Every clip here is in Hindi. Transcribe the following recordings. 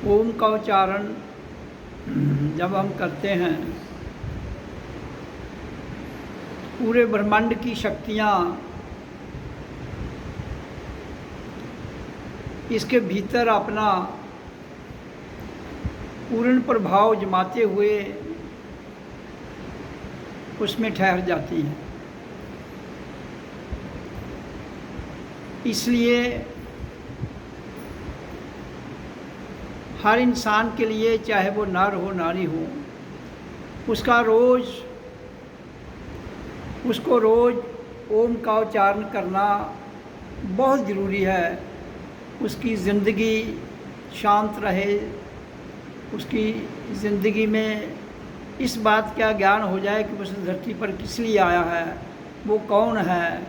ओम का उच्चारण जब हम करते हैं, पूरे ब्रह्मांड की शक्तियाँ इसके भीतर अपना पूर्ण प्रभाव जमाते हुए उसमें ठहर जाती हैं। इसलिए हर इंसान के लिए, चाहे वो नर हो नारी हो, उसको रोज़ ओम का उच्चारण करना बहुत ज़रूरी है। उसकी ज़िंदगी शांत रहे, उसकी ज़िंदगी में इस बात का ज्ञान हो जाए कि उस धरती पर किस लिए आया है, वो कौन है,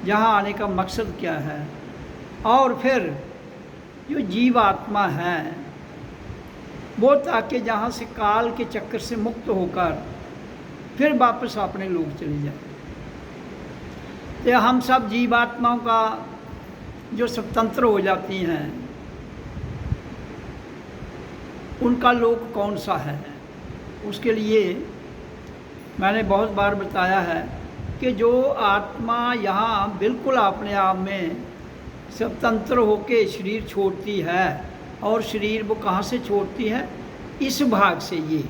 यहाँ आने का मकसद क्या है। और फिर जो जीवात्मा है वो ताकि जहाँ से काल के चक्कर से मुक्त होकर फिर वापस अपने लोग चले जाए। तो हम सब जीवात्माओं का जो स्वतंत्र हो जाती हैं, उनका लोक कौन सा है, उसके लिए मैंने बहुत बार बताया है कि जो आत्मा यहाँ बिल्कुल अपने आप में स्वतंत्र होके शरीर छोड़ती है, और शरीर वो कहाँ से छोड़ती है, इस भाग से। ये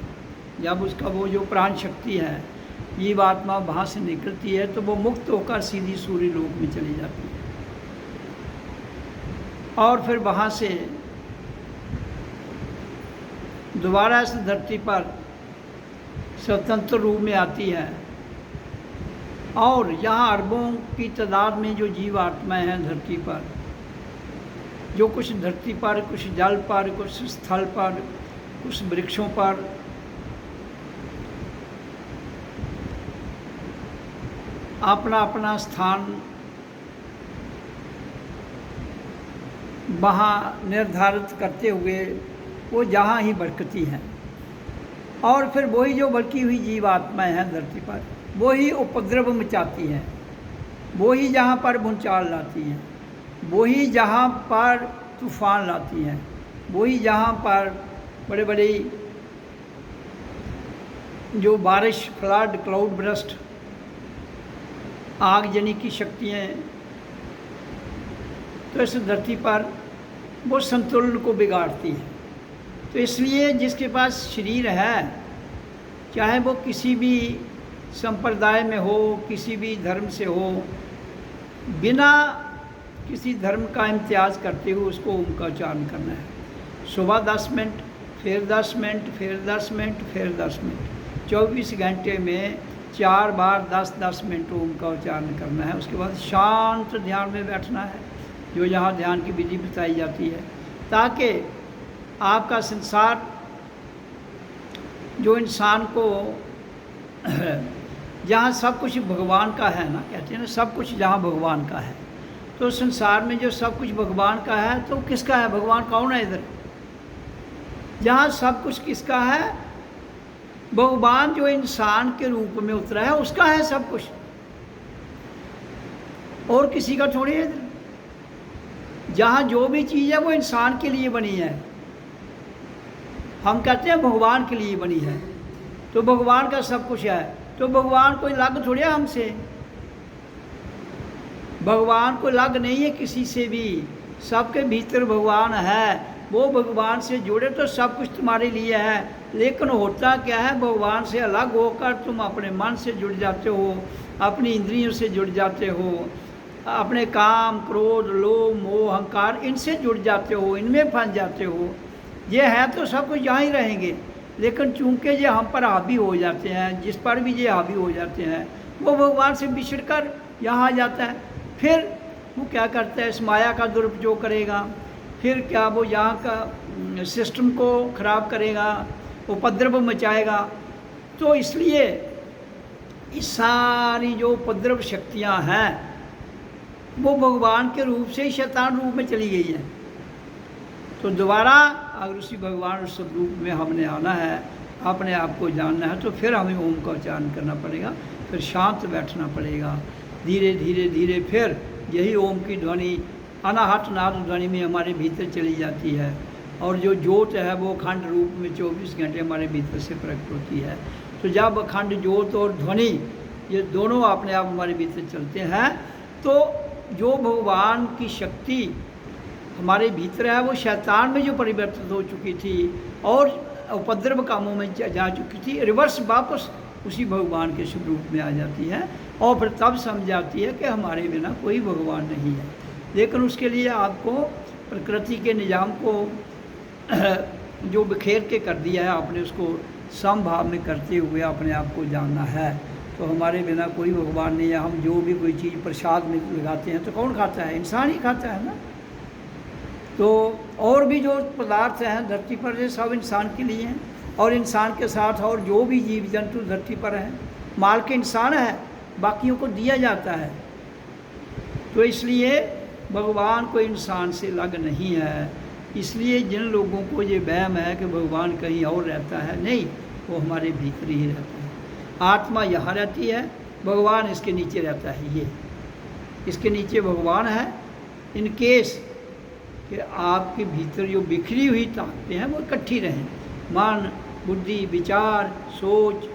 जब उसका वो जो प्राण शक्ति है, जीवात्मा वहाँ से निकलती है तो वो मुक्त होकर सीधी सूर्य लोक में चली जाती है, और फिर वहाँ से दोबारा इस धरती पर स्वतंत्र रूप में आती है। और यहाँ अरबों की तादाद में जो जीवात्माएँ हैं धरती पर, जो कुछ धरती पर, कुछ जल पर, कुछ स्थल पर, कुछ वृक्षों पर, अपना अपना स्थान वहाँ निर्धारित करते हुए वो जहाँ ही भटकती हैं। और फिर वही जो भटकी हुई जीवात्माएँ हैं धरती पर, वही उपद्रव मचाती हैं, वही जहाँ पर भूचाल लाती हैं, वही जहाँ पर तूफ़ान लाती हैं, वही जहाँ पर बड़े बड़े जो बारिश, फ्लड, क्लाउड बर्स्ट, आगजनी की शक्तियाँ, तो इस धरती पर वो संतुलन को बिगाड़ती है। तो इसलिए जिसके पास शरीर है, चाहे वो किसी भी संप्रदाय में हो, किसी भी धर्म से हो, बिना किसी धर्म का इम्तियाज़ करते हुए उसको ओम का उच्चारण करना है। सुबह 10 मिनट, फिर 10 मिनट, फिर 10 मिनट, फिर 10 मिनट, 24 घंटे में 4 बार 10-10 मिनट ओम का उच्चारण करना है। उसके बाद शांत ध्यान में बैठना है, जो यहाँ ध्यान की विधि बताई जाती है, ताकि आपका संसार जो इंसान को जहाँ सब कुछ भगवान का है ना, कहते हैं ना सब कुछ जहाँ भगवान का है, तो संसार में जो सब कुछ भगवान का है तो किसका है? भगवान कौन है इधर? जहाँ सब कुछ किसका है? भगवान जो इंसान के रूप में उतरा है उसका है सब कुछ, और किसी का थोड़ी है इधर। जहाँ जो भी चीज़ है वो इंसान के लिए बनी है। हम कहते हैं भगवान के लिए बनी है, तो भगवान का सब कुछ है, तो भगवान कोई अलग थोड़ी है हमसे। भगवान कोई अलग नहीं है किसी से भी, सबके भीतर भगवान है। वो भगवान से जुड़े तो सब कुछ तुम्हारे लिए है। लेकिन होता क्या है, भगवान से अलग होकर तुम अपने मन से जुड़ जाते हो, अपनी इंद्रियों से जुड़ जाते हो, अपने काम, क्रोध, लोभ, मोह, अहंकार, इनसे जुड़ जाते हो, इनमें फंस जाते हो। ये है तो सब कुछ यहाँ ही रहेंगे, लेकिन चूंकि ये हम पर हावी हो जाते हैं, जिस पर भी ये हावी हो जाते हैं, वो भगवान से बिछड़ कर यहाँ आ जाता है। फिर वो क्या करता है, इस माया का दुरुपयोग करेगा, फिर क्या वो यहाँ का सिस्टम को ख़राब करेगा, उपद्रव मचाएगा। तो इसलिए इस सारी जो उपद्रव शक्तियाँ हैं वो भगवान के रूप से ही शैतान रूप में चली गई है। तो दोबारा अगर उसी भगवान उस रूप में हमने आना है, अपने आप को जानना है, तो फिर हमें ओम का उच्चारण करना पड़ेगा, फिर शांत बैठना पड़ेगा। धीरे धीरे धीरे फिर यही ओम की ध्वनि अनाहत नाद ध्वनि में हमारे भीतर चली जाती है, और जो ज्योत है वो अखंड रूप में 24 घंटे हमारे भीतर से प्रकट होती है। तो जब अखंड ज्योत और ध्वनि ये दोनों अपने आप हमारे भीतर चलते हैं, तो जो भगवान की शक्ति हमारे भीतर है वो शैतान में जो परिवर्तित हो चुकी थी और उपद्रव कामों में जा चुकी थी, रिवर्स वापस उसी भगवान के स्वरूप में आ जाती है और फिर तब समझ जाती है कि हमारे बिना कोई भगवान नहीं है। लेकिन उसके लिए आपको प्रकृति के निज़ाम को जो बिखेर के कर दिया है आपने, उसको समभाव में करते हुए अपने आप को जानना है। तो हमारे बिना कोई भगवान नहीं है। हम जो भी कोई चीज़ प्रसाद में लगाते हैं तो कौन खाता है? इंसान ही खाता है ना। तो और भी जो पदार्थ हैं धरती पर ये सब इंसान के लिए हैं, और इंसान के साथ और जो भी जीव जंतु धरती पर हैं, मालिक इंसान है, बाकियों को दिया जाता है। तो इसलिए भगवान कोई इंसान से अलग नहीं है। इसलिए जिन लोगों को ये वहम है कि भगवान कहीं और रहता है, नहीं, वो हमारे भीतर ही रहता है। आत्मा यहाँ रहती है, भगवान इसके नीचे रहता है। ये इसके नीचे भगवान है। इन केस कि आपके भीतर जो बिखरी हुई ताकतें हैं वो इकट्ठी रहें, मन, बुद्धि, विचार, सोच,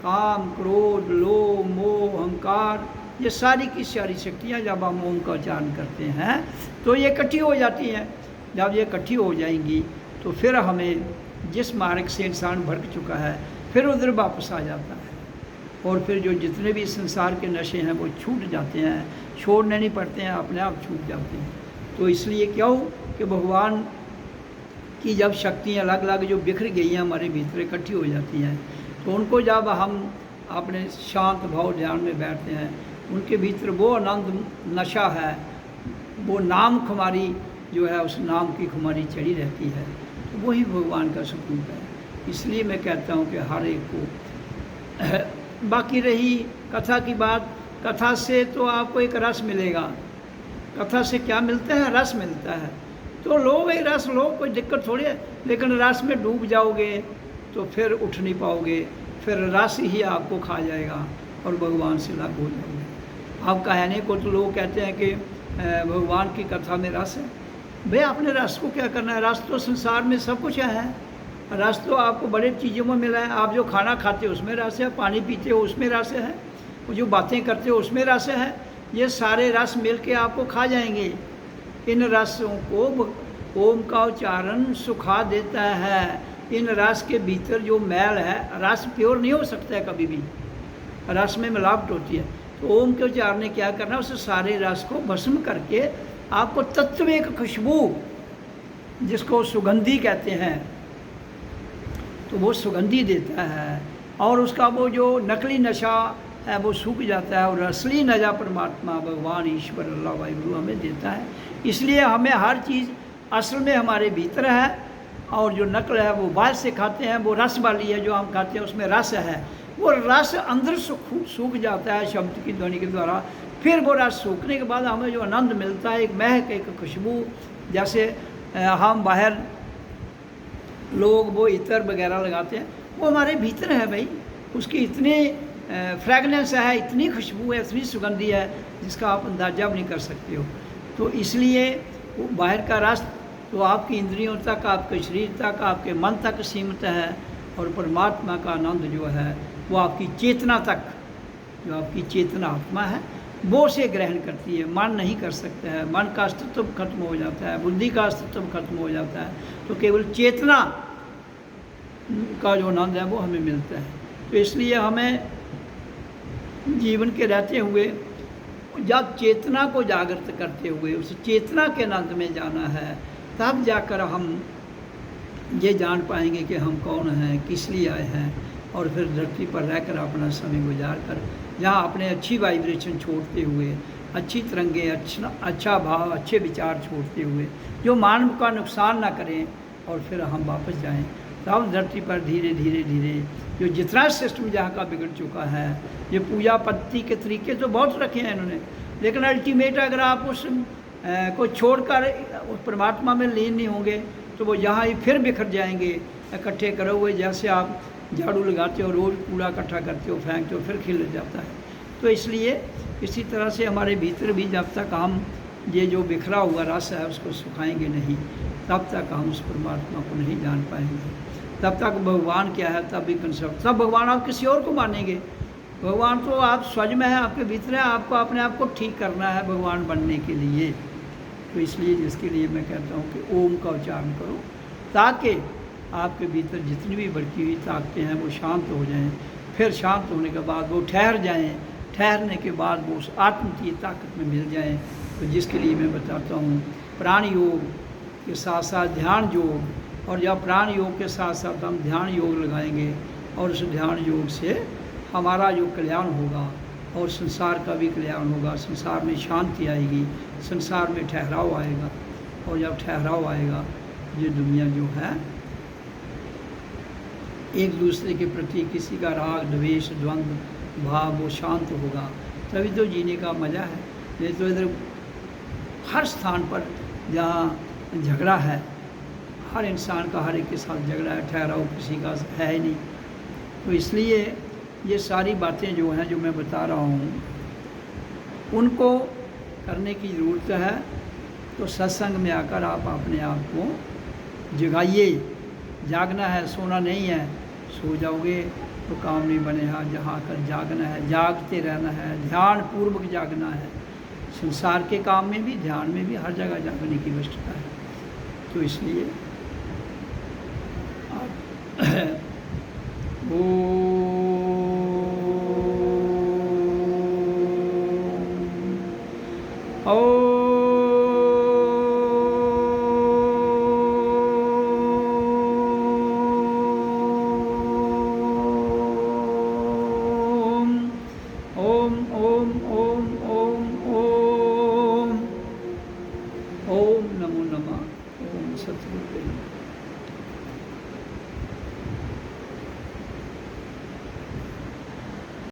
काम, क्रोध, लोभ, मोह, अहंकार, ये सारी की सारी शक्तियाँ जब हम ओम का उच्चारण करते हैं तो ये इकट्ठी हो जाती हैं। जब ये इकट्ठी हो जाएंगी तो फिर हमें जिस मार्ग से इंसान भटक चुका है फिर उधर वापस आ जाता है, और फिर जो जितने भी संसार के नशे हैं वो छूट जाते हैं, छोड़ने नहीं पड़ते हैं, अपने आप छूट जाते हैं। तो इसलिए क्यों कि भगवान की जब शक्तियाँ अलग अलग जो बिखर गई हैं हमारे भीतर इकट्ठी हो जाती हैं, तो उनको जब हम अपने शांत भाव ध्यान में बैठते हैं, उनके भीतर वो आनंद नशा है, वो नाम खुमारी जो है, उस नाम की खुमारी चढ़ी रहती है, तो वही भगवान का स्वरूप है। इसलिए मैं कहता हूँ कि हर एक को बाकी रही कथा की बात, कथा से तो आपको एक रस मिलेगा। कथा से क्या मिलता है? रस मिलता है। तो लो भाई रस लो, कोई दिक्कत थोड़ी है, लेकिन रस में डूब जाओगे तो फिर उठ नहीं पाओगे, फिर रस ही आपको खा जाएगा और भगवान से अलग हो जाओगे। अब कहने को तो लोग कहते हैं कि भगवान की कथा में रस है। भाई आपने रस को क्या करना है? रस तो संसार में सब कुछ है। रस तो आपको बड़े चीज़ों में मिला है। आप जो खाना खाते हो उसमें रस है, पानी पीते हो उसमें रस है, जो बातें करते हो उसमें रस है। ये सारे रस मिल के आपको खा जाएंगे। इन रसों को ओम का उच्चारण सुखा देता है। इन रस के भीतर जो मैल है, रस प्योर नहीं हो सकता है कभी भी, रस में मिलावट होती है। तो ओम के उच्चारण ने क्या करना, उस सारे रस को भस्म करके आपको तत्व एक खुशबू, जिसको सुगंधी कहते हैं, तो वो सुगंधी देता है, और उसका वो जो नकली नशा है वो सूख जाता है, और असली नशा परमात्मा भगवान ईश्वर अल्लाह वाहिगुरु हमें देता है। इसलिए हमें हर चीज़ असल में हमारे भीतर है, और जो नकल है वो बाहर से खाते हैं, वो रस वाली है जो हम खाते हैं, उसमें रस है। वो रस अंदर सूख जाता है शब्द की ध्वनि के द्वारा। फिर वो रस सूखने के बाद हमें जो आनंद मिलता है, एक महक, एक खुशबू, जैसे हम बाहर लोग वो इत्र वगैरह लगाते हैं, वो हमारे भीतर है भाई। उसकी इतनी फ्रेगनेंस है, इतनी खुशबू है, इतनी सुगंधी है, जिसका आप अंदाजा भी नहीं कर सकते हो। तो इसलिए वो बाहर का रस तो आपकी इंद्रियों तक, आपके शरीर तक, आपके मन तक सीमित है, और परमात्मा का आनंद जो है वो आपकी चेतना तक, जो आपकी चेतना आत्मा है वो से ग्रहण करती है। मन नहीं कर सकता है, मन का अस्तित्व खत्म हो जाता है, बुद्धि का अस्तित्व खत्म हो जाता है, तो केवल चेतना का जो आनंद है वो हमें मिलता है। तो इसलिए हमें जीवन के रहते हुए जब चेतना को जागृत करते हुए उस चेतना के आनंद में जाना है, तब जाकर हम ये जान पाएंगे कि हम कौन हैं, किस लिए आए हैं, और फिर धरती पर रहकर अपना समय गुजार कर जहाँ अपने अच्छी वाइब्रेशन छोड़ते हुए, अच्छी तरंगे, अच्छा भाव, अच्छे विचार छोड़ते हुए, जो मानव का नुकसान ना करें, और फिर हम वापस जाएं। तब धरती पर धीरे धीरे धीरे जो जितना सिस्टम जहाँ का बिगड़ चुका है, ये पूजा पद्धति के तरीके तो बहुत रखे हैं इन्होंने, लेकिन अल्टीमेट अगर आप उस को छोड़कर उस परमात्मा में लीन नहीं होंगे तो वो यहाँ ही फिर बिखर जाएंगे। इकट्ठे करे हुए जैसे आप झाड़ू लगाते हो, रोज़ कूड़ा इकट्ठा करते हो, फेंकते हो, फिर खिल जाता है। तो इसलिए इसी तरह से हमारे भीतर भी जब तक हम ये जो बिखरा हुआ रस है उसको सुखाएंगे नहीं, तब तक हम उस परमात्मा को नहीं जान पाएंगे। तब तक भगवान क्या है तब भी कंसेप्ट, तब भगवान आप किसी और को मानेंगे। भगवान तो आप स्वयं में है, आपके भीतर है, आपको अपने आप को ठीक करना है भगवान बनने के लिए। तो इसलिए जिसके लिए मैं कहता हूँ कि ओम का उच्चारण करो, ताकि आपके भीतर जितनी भी बढ़ती हुई ताकतें हैं वो शांत हो जाएं। फिर शांत होने के बाद वो ठहर जाएं, ठहरने के बाद वो उस आत्म की ताकत में मिल जाएं। तो जिसके लिए मैं बताता हूँ प्राण योग के साथ साथ ध्यान योग, और जब प्राण योग के साथ साथ हम ध्यान योग लगाएंगे और उस ध्यान योग से हमारा जो कल्याण होगा और संसार का भी कल्याण होगा, संसार में शांति आएगी, संसार में ठहराव आएगा। और जब ठहराव आएगा ये दुनिया जो है एक दूसरे के प्रति किसी का राग द्वेष द्वंद्व भाव वो शांत होगा, तभी तो जीने का मज़ा है। नहीं तो इधर हर स्थान पर जहाँ झगड़ा है, हर इंसान का हर एक के साथ झगड़ा है, ठहराव किसी का है ही नहीं। तो इसलिए ये सारी बातें जो हैं जो मैं बता रहा हूँ उनको करने की ज़रूरत है। तो सत्संग में आकर आप अपने आप को जगाइए। जागना है, सोना नहीं है। सो जाओगे तो काम नहीं बनेगा। जहाँ कर जागना है, जागते रहना है, ध्यान पूर्वक जागना है। संसार के काम में भी, ध्यान में भी, हर जगह जागने की आवश्यकता है। तो इसलिए आप ओम नमो नमः। ओम सतगुरु।